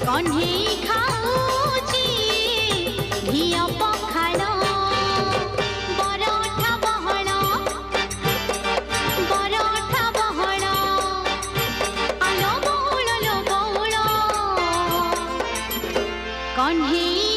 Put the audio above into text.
कन्हेई खाऊची घिया पखाल बरठा बहल आलो बौल लो बौल कन्हेई